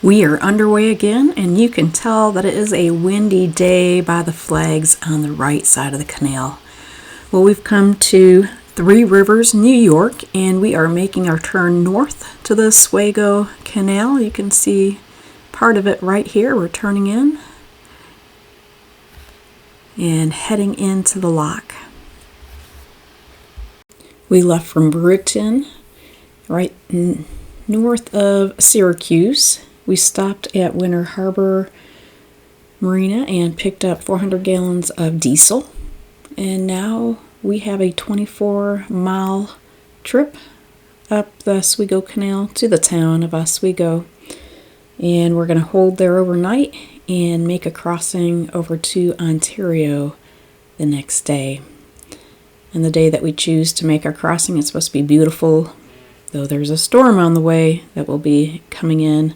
We are underway again, and you can tell that it is a windy day by the flags on the right side of the canal. Well, we've come to Three Rivers, New York, and we are making our turn north to the Oswego Canal. You can see part of it right here. We're turning in and heading into the lock. We left from Britain, right north of Syracuse. We stopped at Winter Harbor Marina and picked up 400 gallons of diesel. And now we have a 24-mile trip up the Oswego Canal to the town of Oswego. And we're going to hold there overnight and make a crossing over to Ontario the next day. And the day that we choose to make our crossing, it's supposed to be beautiful, though there's a storm on the way that will be coming in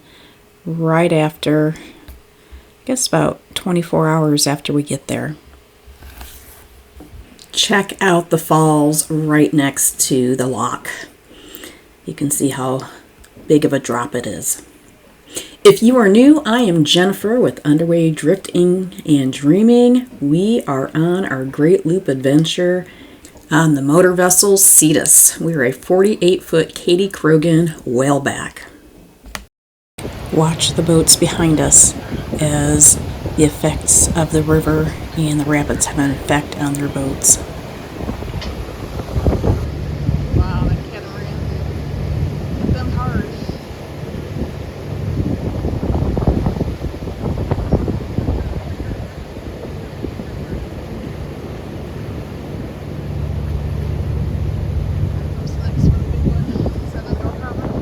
right after, I guess about 24 hours after we get there. Check out the falls right next to the lock. You can see how big of a drop it is. If you are new, I am Jennifer with Underway Drifting and Dreaming. We are on our Great Loop adventure on the motor vessel Cetus. We're a 48-foot Katie Krogan whaleback. Watch the boats behind us as the effects of the river and the rapids have an effect on their boats. Wow, that catamaran hit them hard. What's the next one? Big one? Is that a North Harbor?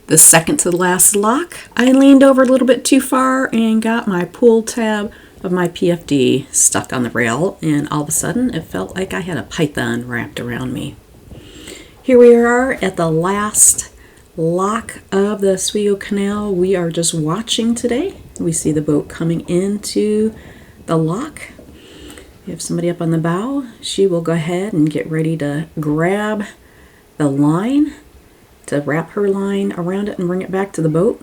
The second to the last lock, I leaned over a little bit too far and got my pull tab of my PFD stuck on the rail, and all of a sudden it felt like I had a python wrapped around me. Here we are at the last lock of the Oswego Canal. We are just watching today. We see the boat coming into the lock. We have somebody up on the bow. She will go ahead and get ready to grab the line, to wrap her line around it and bring it back to the boat.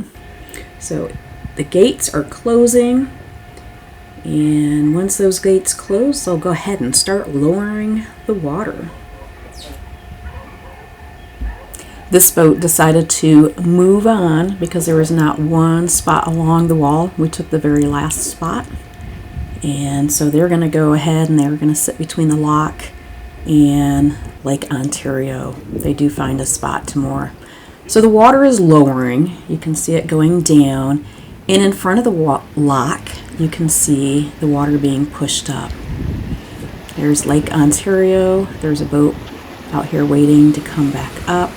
So the gates are closing, and once those gates close, they'll go ahead and start lowering the water. This boat decided to move on because there was not one spot along the wall. We took the very last spot, and so they're going to go ahead and they're going to sit between the lock and Lake Ontario. They do find a spot to moor. So the water is lowering. You can see it going down. And in front of the lock, you can see the water being pushed up. There's Lake Ontario. There's a boat out here waiting to come back up.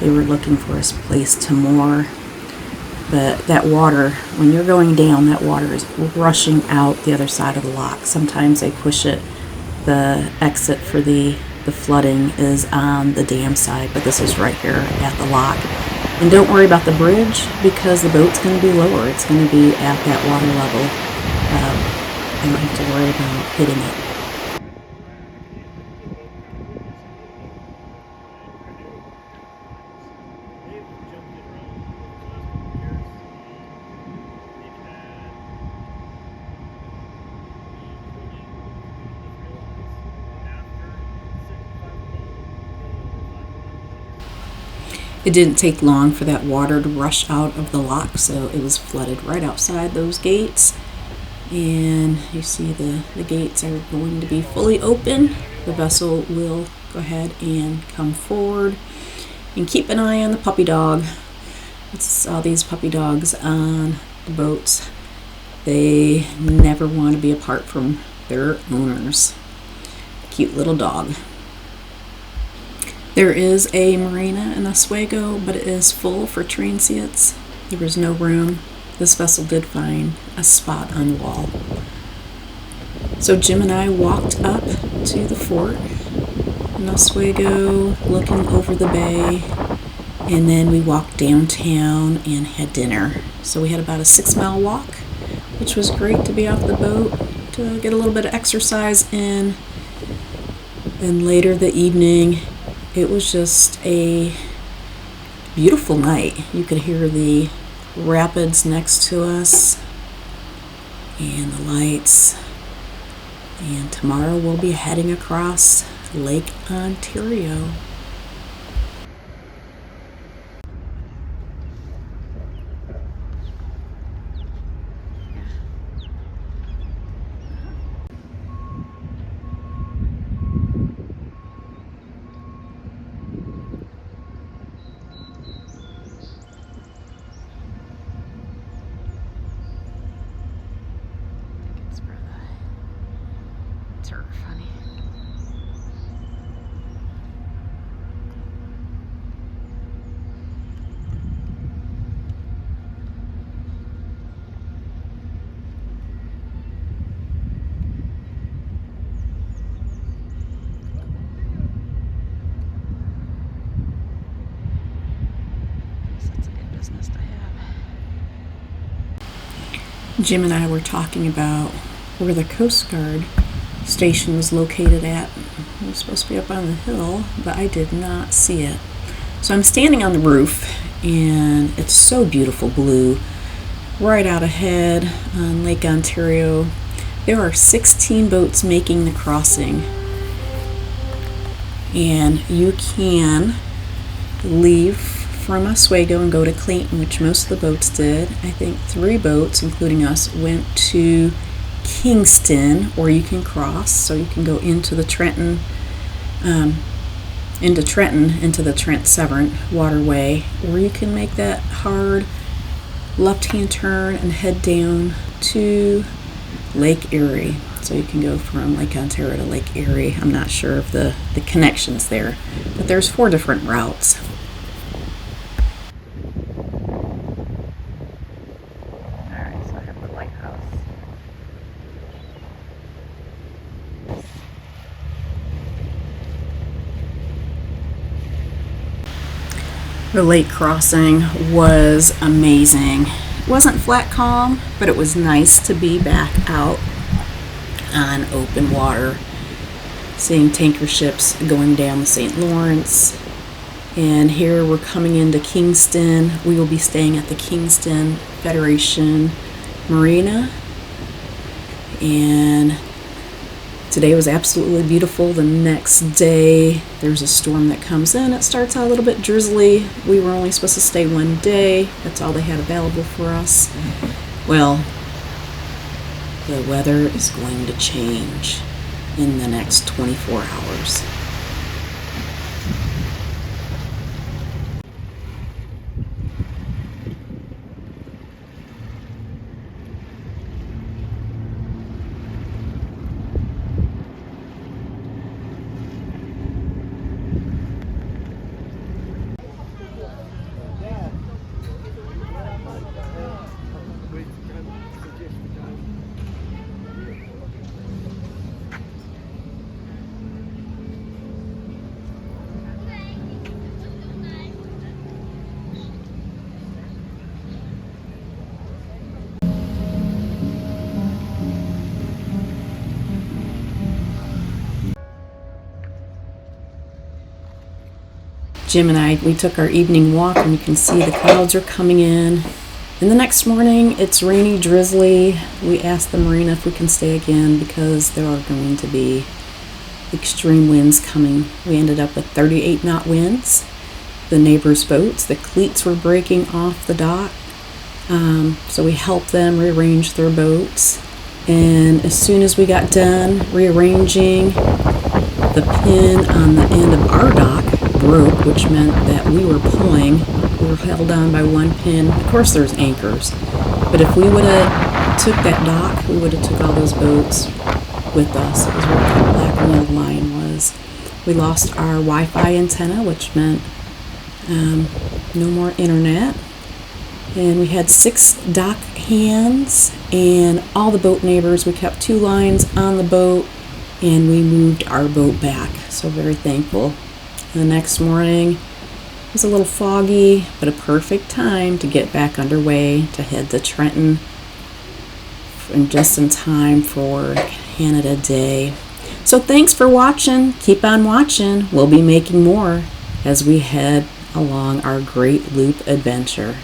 They were looking for a place to moor. But that water, when you're going down, that water is rushing out the other side of the lock. Sometimes they push it. The exit for the flooding is on the dam side, but this is right here at the lock. And don't worry about the bridge because the boat's going to be lower. It's going to be at that water level. You don't have to worry about hitting it. It didn't take long for that water to rush out of the lock, so it was flooded right outside those gates. And you see the gates are going to be fully open. The vessel will go ahead and come forward. And keep an eye on the puppy dog. All these puppy dogs on the boats. They never want to be apart from their owners. Cute little dog. There is a marina in Oswego, but it is full for transients. There was no room. This vessel did find a spot on the wall. So Jim and I walked up to the fort in Oswego, looking over the bay, and then we walked downtown and had dinner. So we had about a 6-mile walk, which was great to be off the boat, to get a little bit of exercise in. And later the evening, it was just a beautiful night. You could hear the rapids next to us and the lights. And tomorrow we'll be heading across Lake Ontario. Turf, honey. That's a good business to have. Jim and I were talking about where the Coast Guard station was located at. It was supposed to be up on the hill, but I did not see it. So I'm standing on the roof, and it's so beautiful blue right out ahead on Lake Ontario. There are 16 boats making the crossing, and you can leave from Oswego and go to Clayton, which most of the boats did. I think 3 boats, including us, went to Kingston, or you can cross, so you can go into the Trenton, into the Trent Severn waterway, or you can make that hard left-hand turn and head down to Lake Erie. So you can go from Lake Ontario to Lake Erie. I'm not sure of the connections there, but there's 4 different routes. Alright, so I have the lighthouse. The lake crossing was amazing. It wasn't flat calm, but it was nice to be back out on open water, seeing tanker ships going down the St. Lawrence. And here we're coming into Kingston. We will be staying at the Kingston Federation Marina. And today was absolutely beautiful. The next day, there's a storm that comes in. It starts out a little bit drizzly. We were only supposed to stay 1 day. That's all they had available for us. Well, the weather is going to change in the next 24 hours. Jim and I, we took our evening walk, and you can see the clouds are coming in. And the next morning, it's rainy, drizzly. We asked the marina if we can stay again because there are going to be extreme winds coming. We ended up with 38 knot winds. The neighbors' boats, the cleats were breaking off the dock. So we helped them rearrange their boats. And as soon as we got done rearranging, the pin on the end of our dock broke, which meant that we were pulling were held on by one pin. Of course, there's anchors, but if we would have took that dock, we would have took all those boats with us. It was where the black and yellow line was. We lost our Wi-Fi antenna, which meant no more internet. And we had 6 dock hands and all the boat neighbors. We kept 2 lines on the boat and we moved our boat back. So very thankful. The next morning it was a little foggy, but a perfect time to get back underway to head to Trenton, and just in time for Canada Day. So thanks for watching. Keep on watching. We'll be making more as we head along our Great Loop adventure.